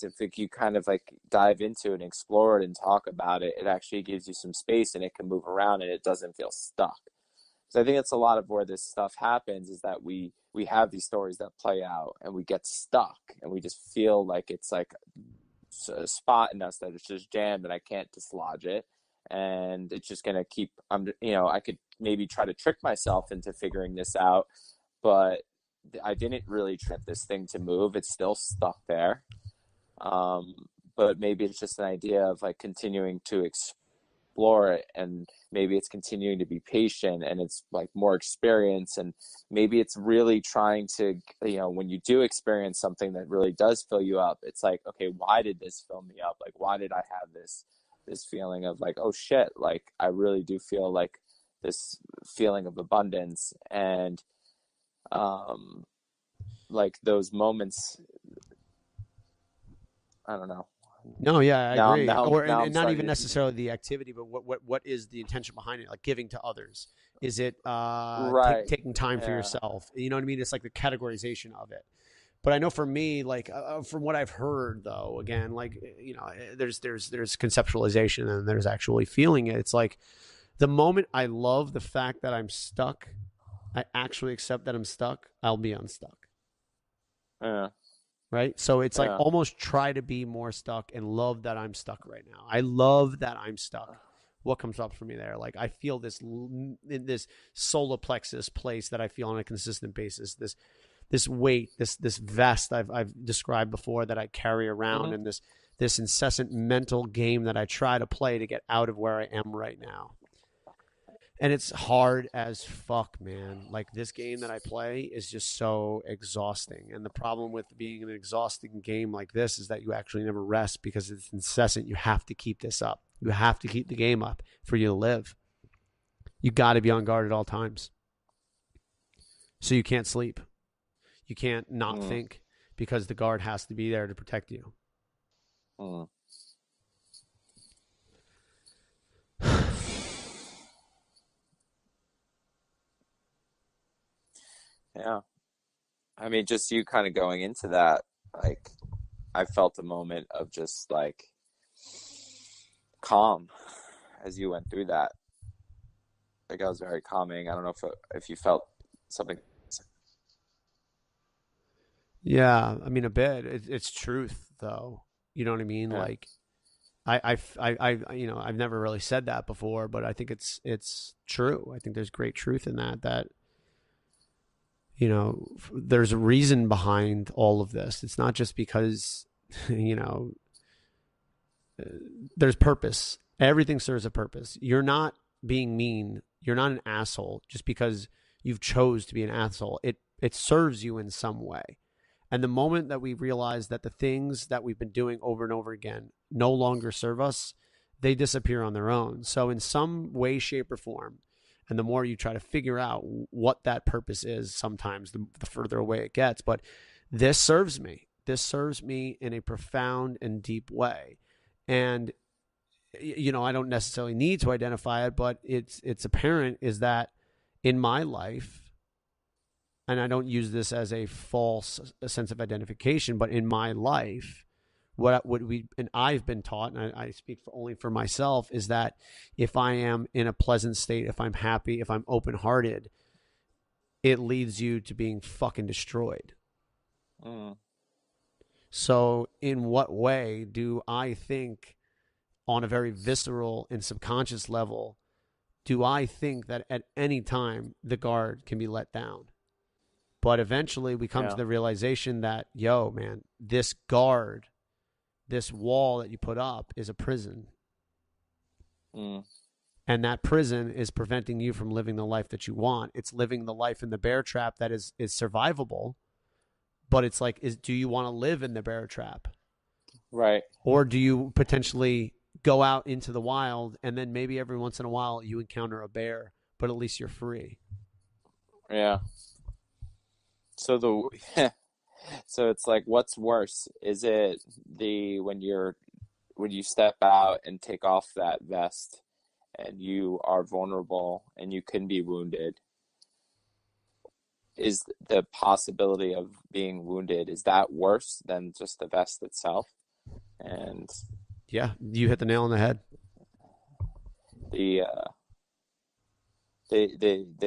If like, you kind of like dive into it and explore it and talk about it, it actually gives you some space and it can move around and it doesn't feel stuck. So I think it's a lot of where this stuff happens is that we have these stories that play out and we get stuck and we just feel like it's like a spot in us that it's just jammed and I can't dislodge it. And it's just going to keep, I could maybe try to trick myself into figuring this out, but I didn't really trick this thing to move. It's still stuck there. But maybe it's just an idea of like continuing to explore it, and maybe it's continuing to be patient and it's like more experience, and maybe it's really trying to, when you do experience something that really does fill you up, it's like, okay, why did this fill me up? Like, why did I have this feeling of like, oh shit, like I really do feel like this feeling of abundance. And like those moments, I don't know. No, yeah, I agree. And not even necessarily the activity, but what is the intention behind it? Like giving to others. Is it taking time for yourself? You know what I mean? It's like the categorization of it. But I know for me, like from what I've heard, though, again, like there's conceptualization and there's actually feeling it. It's like the moment I love the fact that I'm stuck, I actually accept that I'm stuck. I'll be unstuck. Yeah. Right. So it's like almost try to be more stuck and love that I'm stuck right now. I love that I'm stuck. What comes up for me there? Like I feel this in this solar plexus place that I feel on a consistent basis. This weight, this vest I've described before that I carry around, and this incessant mental game that I try to play to get out of where I am right now. And it's hard as fuck, man. Like, this game that I play is just so exhausting. And the problem with being an exhausting game like this is that you actually never rest because it's incessant. You have to keep this up. You have to keep the game up for you to live. You got to be on guard at all times. So you can't sleep. You can't not think because the guard has to be there to protect you. Yeah. I mean, just you kind of going into that, like, I felt a moment of just like calm as you went through that. Like, I was very calming. I don't know if you felt something. Yeah, I mean, a bit. It's truth, though. You know what I mean? Yeah. Like, you know, I've never really said that before, but I think it's true. I think there's great truth in that. That, you know, there's a reason behind all of this. It's not just because, you know, there's purpose. Everything serves a purpose. You're not being mean. You're not an asshole just because you've chose to be an asshole. It serves you in some way. And the moment that we realize that the things that we've been doing over and over again no longer serve us, they disappear on their own. So in some way, shape, or form, and the more you try to figure out what that purpose is, sometimes the further away it gets. But this serves me. This serves me in a profound and deep way. And, you know, I don't necessarily need to identify it, but it's apparent is that in my life, and I don't use this as a false sense of identification, but in my life, what we and I've been taught, and I speak only for myself, is that if I am in a pleasant state, if I'm happy, if I'm open-hearted, it leads you to being fucking destroyed. So in what way do I think, on a very visceral and subconscious level, do I think that at any time the guard can be let down? But eventually we come to the realization that, yo, man, this guard, this wall that you put up is a prison. And that prison is preventing you from living the life that you want. It's living the life in the bear trap that is survivable. But it's like, do you want to live in the bear trap? Right. Or do you potentially go out into the wild and then maybe every once in a while you encounter a bear, but at least you're free? Yeah. So so it's like, what's worse? Is it when you step out and take off that vest and you are vulnerable and you can be wounded? Is the possibility of being wounded, is that worse than just the vest itself? And yeah, you hit the nail on the head. The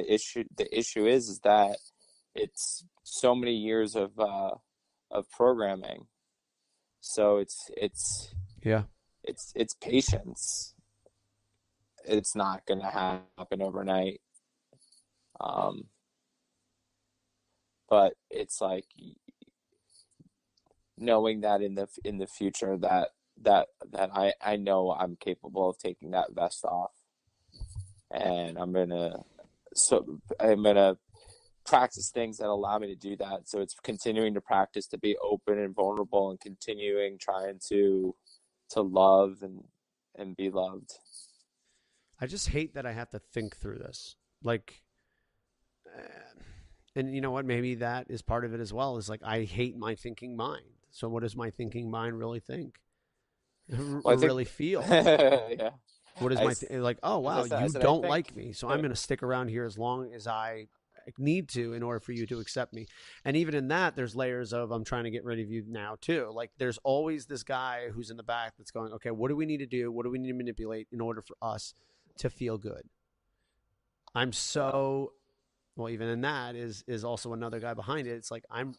issue is that it's so many years of programming. So it's patience. It's not going to happen overnight. But it's like knowing that in the future that I know I'm capable of taking that vest off, and I'm gonna practice things that allow me to do that. So it's continuing to practice to be open and vulnerable, and continuing trying to love and be loved. I just hate that I have to think through this. Like, and you know what? Maybe that is part of it as well. Is like, I hate my thinking mind. So what does my thinking mind really think? Really feel? Yeah. What is like? Oh wow, you don't like me, so I'm going to stick around here as long as I need to in order for you to accept me. And even in that, there's layers of I'm trying to get rid of you now too. Like, there's always this guy who's in the back that's going, okay, what do we need to do? What do we need to manipulate in order for us to feel good? I'm so well. Even in that is also another guy behind it. It's like I'm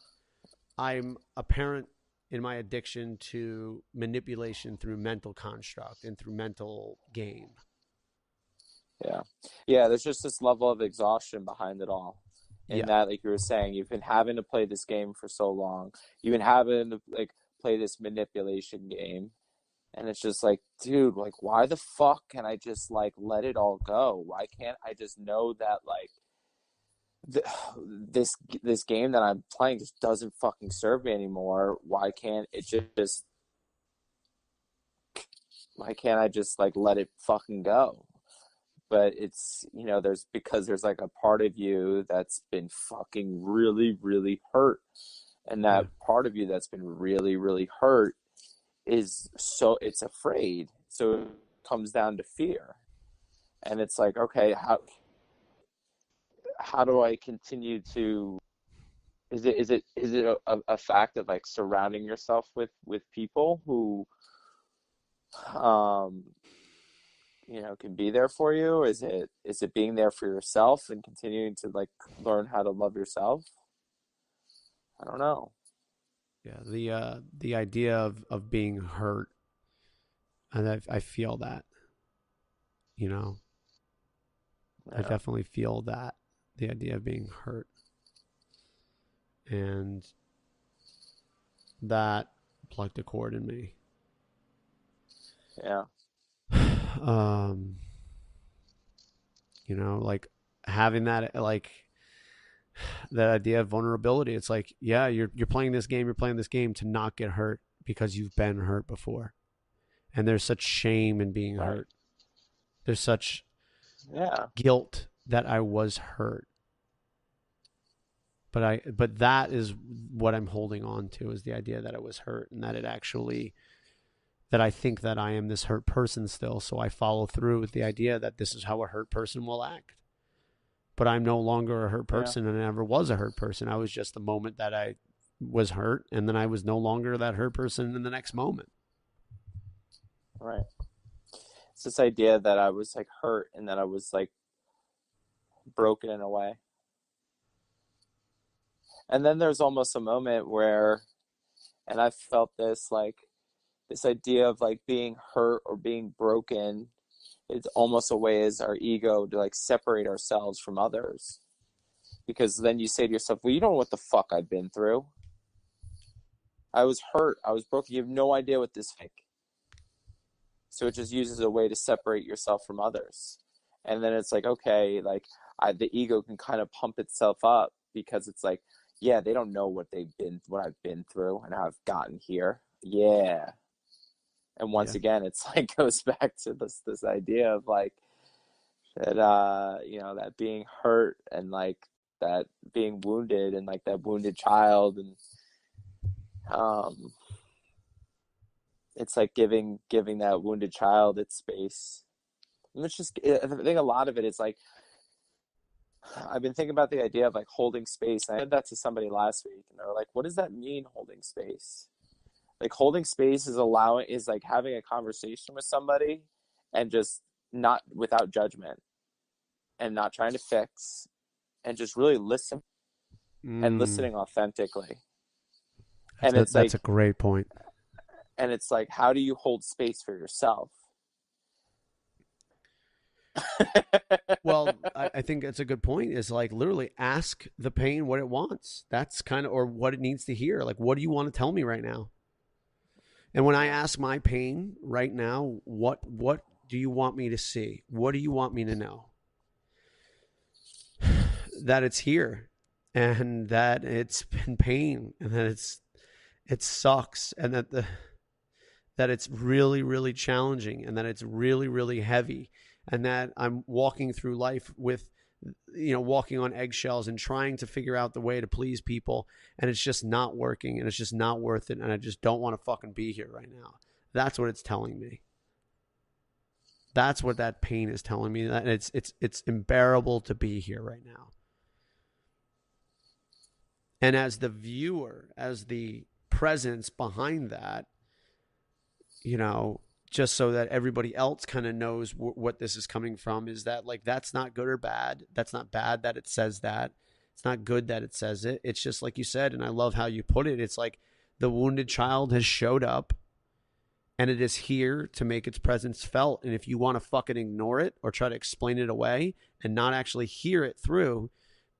a parent in my addiction to manipulation through mental construct and through mental game. Yeah, there's just this level of exhaustion behind it all. And that, like you were saying, you've been having to play this game for so long. You've been having to play this manipulation game. And it's just like, dude, like, why the fuck can I just like let it all go? Why can't I just know that like th- this game that I'm playing just doesn't fucking serve me anymore? Why can't I just like let it fucking go? But it's, there's like a part of you that's been fucking really, really hurt. And Yeah. that part of you that's been really, really hurt it's afraid. So it comes down to fear. And it's like, okay, how do I continue to, is it a fact of like surrounding yourself with people who, um, can be there for you? Is it being there for yourself and continuing to like learn how to love yourself? I don't know. Yeah, the idea of being hurt, and I feel that, you know, I Yeah. definitely feel that, the idea of being hurt, and that plucked a chord in me. Yeah. um, like having that, like that idea of vulnerability. It's like, yeah, you're playing this game, to not get hurt because you've been hurt before, and there's such shame in being Right. hurt. There's such Yeah. guilt that I was hurt. But that is what I'm holding on to, is the idea that I was hurt, and that that I think that I am this hurt person still. So I follow through with the idea that this is how a hurt person will act. But I'm no longer a hurt person, and I never was a hurt person. I was just the moment that I was hurt, and then I was no longer that hurt person in the next moment. Right. It's this idea that I was like hurt and that I was like broken in a way. And then there's almost a moment where, and I felt this, like this idea of like being hurt or being broken, it's almost a way as our ego to like separate ourselves from others. Because then you say to yourself, well, you don't know what the fuck I've been through. I was hurt. I was broken. You have no idea what this like. So it just uses a way to separate yourself from others. And then it's like, okay, like the ego can kind of pump itself up because it's like, yeah, they don't know what I've been through and how I've gotten here. Yeah. And once again, it's like goes back to this idea of like that that being hurt and like that being wounded and like that wounded child, and it's like giving that wounded child its space. And it's just, I think a lot of it is like, I've been thinking about the idea of like holding space. I said that to somebody last week, and they're like, what does that mean, holding space? Like holding space is like having a conversation with somebody and just not without judgment and not trying to fix and just really listen and listening authentically. And That's a great point. And it's like, how do you hold space for yourself? Well, I think that's a good point, is like literally ask the pain what it wants. That's kind of, or what it needs to hear. Like, what do you want to tell me right now? And when I ask my pain right now, what do you want me to see? What do you want me to know? That it's here, and that it's been pain, and that it sucks, and that it's really, really challenging, and that it's really, really heavy, and that I'm walking through life with, walking on eggshells and trying to figure out the way to please people, and it's just not working, and it's just not worth it, and I just don't want to fucking be here right now. That's what it's telling me. That's what that pain is telling me, that it's unbearable to be here right now. And as the viewer, as the presence behind that, just so that everybody else kind of knows what this is coming from, is that like, that's not good or bad. That's not bad that it says that. It's not good that it says it. It's just like you said, and I love how you put it. It's like the wounded child has showed up, and it is here to make its presence felt. And if you want to fucking ignore it or try to explain it away and not actually hear it through,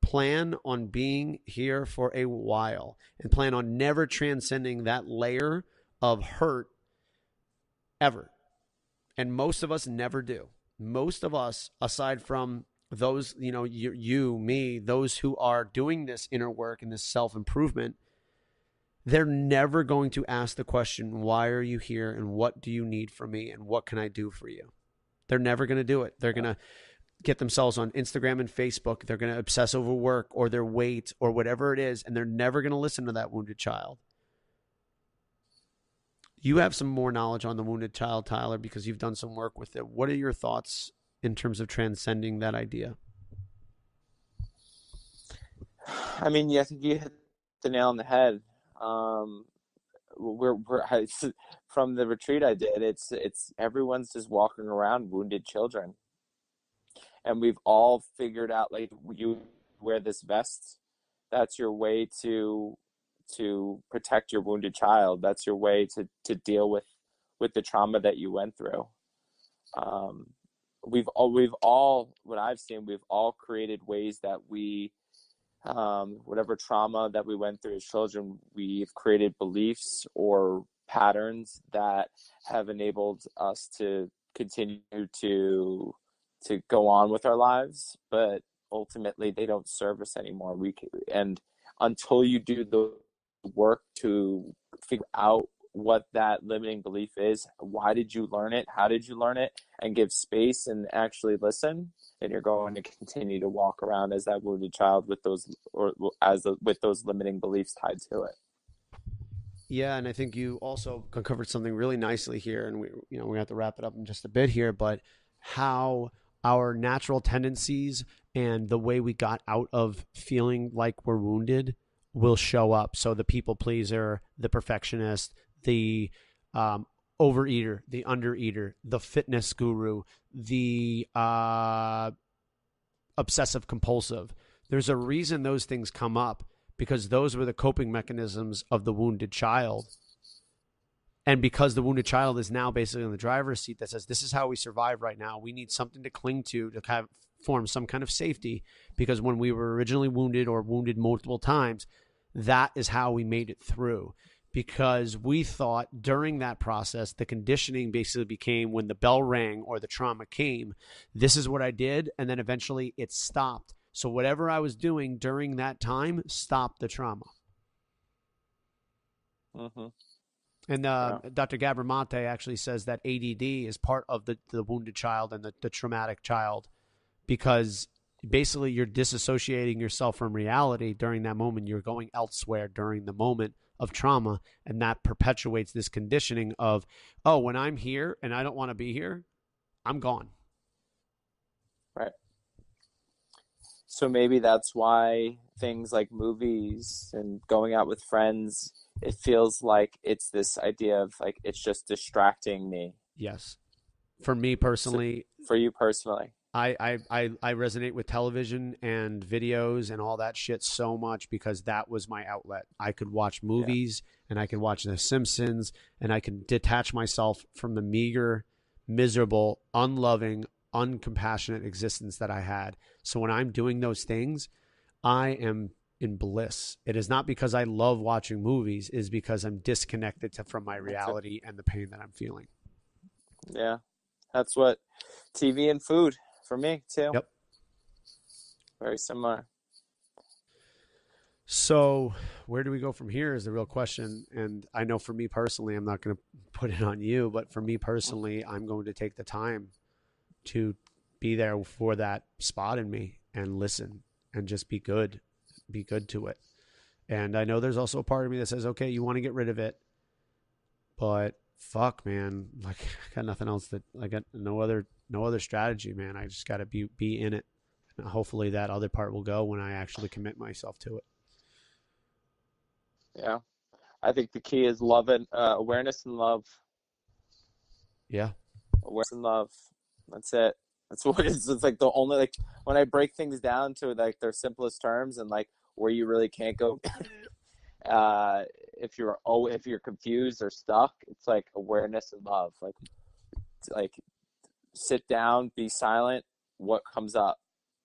plan on being here for a while, and plan on never transcending that layer of hurt ever. And most of us never do. Most of us, aside from those, you, me, those who are doing this inner work and this self-improvement, they're never going to ask the question, why are you here and what do you need from me and what can I do for you? They're never going to do it. They're going to get themselves on Instagram and Facebook. They're going to obsess over work or their weight or whatever it is, and they're never going to listen to that wounded child. You have some more knowledge on the wounded child, Tyler, because you've done some work with it. What are your thoughts in terms of transcending that idea? I mean, I think you hit the nail on the head. From the retreat I did, it's everyone's just walking around wounded children, and we've all figured out, like, you wear this vest, that's your way to protect your wounded child. That's your way to deal with the trauma that you went through. We've all, what I've seen, we've all created ways that we, whatever trauma that we went through as children, we've created beliefs or patterns that have enabled us to continue to go on with our lives, but ultimately they don't serve us anymore. And until you do the work to figure out what that limiting belief is, why did you learn it, how did you learn it, and give space and actually listen, then you're going to continue to walk around as that wounded child with those with those limiting beliefs tied to it. Yeah, and I think you also covered something really nicely here, and we have to wrap it up in just a bit here, but how our natural tendencies and the way we got out of feeling like we're wounded will show up. So the people pleaser, the perfectionist, the overeater, the undereater, the fitness guru, the obsessive compulsive. There's a reason those things come up, because those were the coping mechanisms of the wounded child. And because the wounded child is now basically in the driver's seat that says, this is how we survive right now. We need something to cling to kind of form some kind of safety, because when we were originally wounded or wounded multiple times, that is how we made it through. Because we thought during that process, the conditioning basically became, when the bell rang or the trauma came, this is what I did. And then eventually it stopped. So whatever I was doing during that time stopped the trauma. Mm-hmm. And Dr. Gabramate actually says that ADD is part of the wounded child and the traumatic child, because basically you're disassociating yourself from reality during that moment. You're going elsewhere during the moment of trauma, and that perpetuates this conditioning of, oh, when I'm here and I don't want to be here, I'm gone. Right. So maybe that's why things like movies and going out with friends, it feels like it's this idea of, like, it's just distracting me. Yes. For me personally. So for you personally. I resonate with television and videos and all that shit so much, because that was my outlet. I could watch movies and I could watch The Simpsons, and I could detach myself from the meager, miserable, unloving, uncompassionate existence that I had. So when I'm doing those things, I am in bliss. It is not because I love watching movies, it is because I'm disconnected from my reality and the pain that I'm feeling. Yeah. That's what TV and food for me too. Yep. Very similar. So where do we go from here is the real question. And I know for me personally, I'm not going to put it on you, but for me personally, I'm going to take the time to be there for that spot in me and listen and just be good to it. And I know there's also a part of me that says, okay, you want to get rid of it, but fuck, man, like, I got nothing else I got no other strategy, man. I just got to be in it. And hopefully that other part will go when I actually commit myself to it. Yeah. I think the key is love and awareness and love. Yeah. Awareness and love. That's it. That's what it's like. The only, like, when I break things down to, like, their simplest terms and, like, where you really can't go if you're confused or stuck, it's like awareness and love. Like sit down, be silent, what comes up,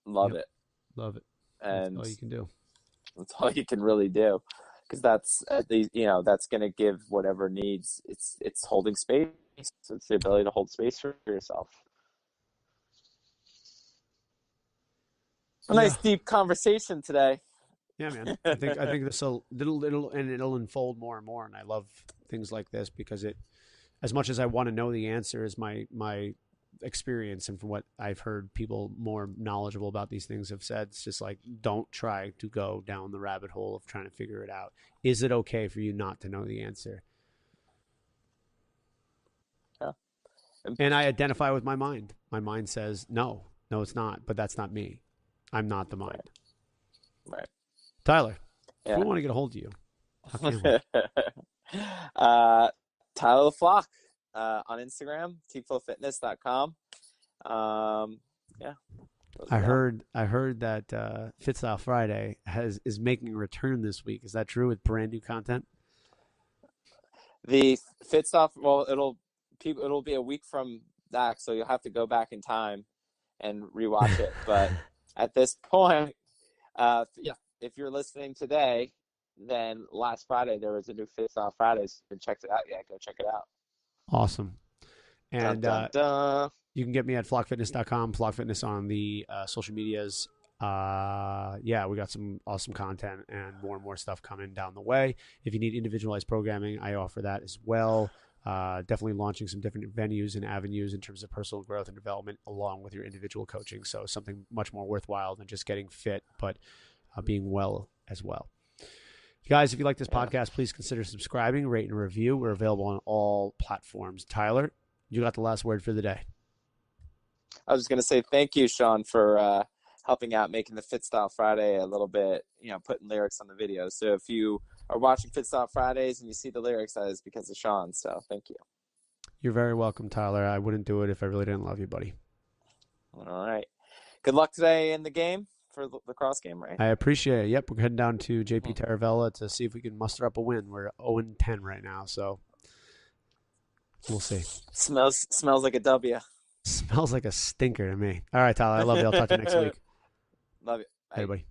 love it. Love it. And that's all you can do. That's all you can really do, because that's that's going to give whatever needs. It's holding space It's the ability to hold space for yourself. A Yeah. nice deep conversation today. Yeah, man. I think this it'll unfold more and more, and I love things like this because it, as much as I want to know the answer, is my experience and from what I've heard people more knowledgeable about these things have said. It's just like, don't try to go down the rabbit hole of trying to figure it out. Is it okay for you not to know the answer? Yeah. And I identify with my mind. My mind says no, it's not. But that's not me. I'm not the mind. Right. Tyler, Yeah. if we want to get a hold of you, how can we? Tyler the Flock on Instagram, tflowfitness.com. Yeah. I heard that Fit Style Friday is making a return this week. Is that true with brand new content? The Fit Stuff, well, it'll be a week from that, so you'll have to go back in time and rewatch it. But at this point, if you're listening today, then last Friday there was a new Fit Style Fridays. If you checked it out yet, go check it out. Awesome. And dun, dun, dun. You can get me at flockfitness.com, flockfitness on the social medias. We got some awesome content and more stuff coming down the way. If you need individualized programming, I offer that as well. Definitely launching some different venues and avenues in terms of personal growth and development along with your individual coaching. So something much more worthwhile than just getting fit, but being well as well. Guys, if you like this podcast, please consider subscribing, rate, and review. We're available on all platforms. Tyler, you got the last word for the day. I was just going to say thank you, Sean, for helping out, making the Fit Style Friday a little bit, putting lyrics on the video. So if you are watching Fit Style Fridays and you see the lyrics, that is because of Sean. So thank you. You're very welcome, Tyler. I wouldn't do it if I really didn't love you, buddy. All right. Good luck today in the game for the cross game, right? I appreciate it. Yep, we're heading down to JP Taravella to see if we can muster up a win. We're 0-10 right now, so we'll see. Smells like a W. Smells like a stinker to me. All right, Tyler. I love you. I'll talk to you next week. Love you. Bye, everybody.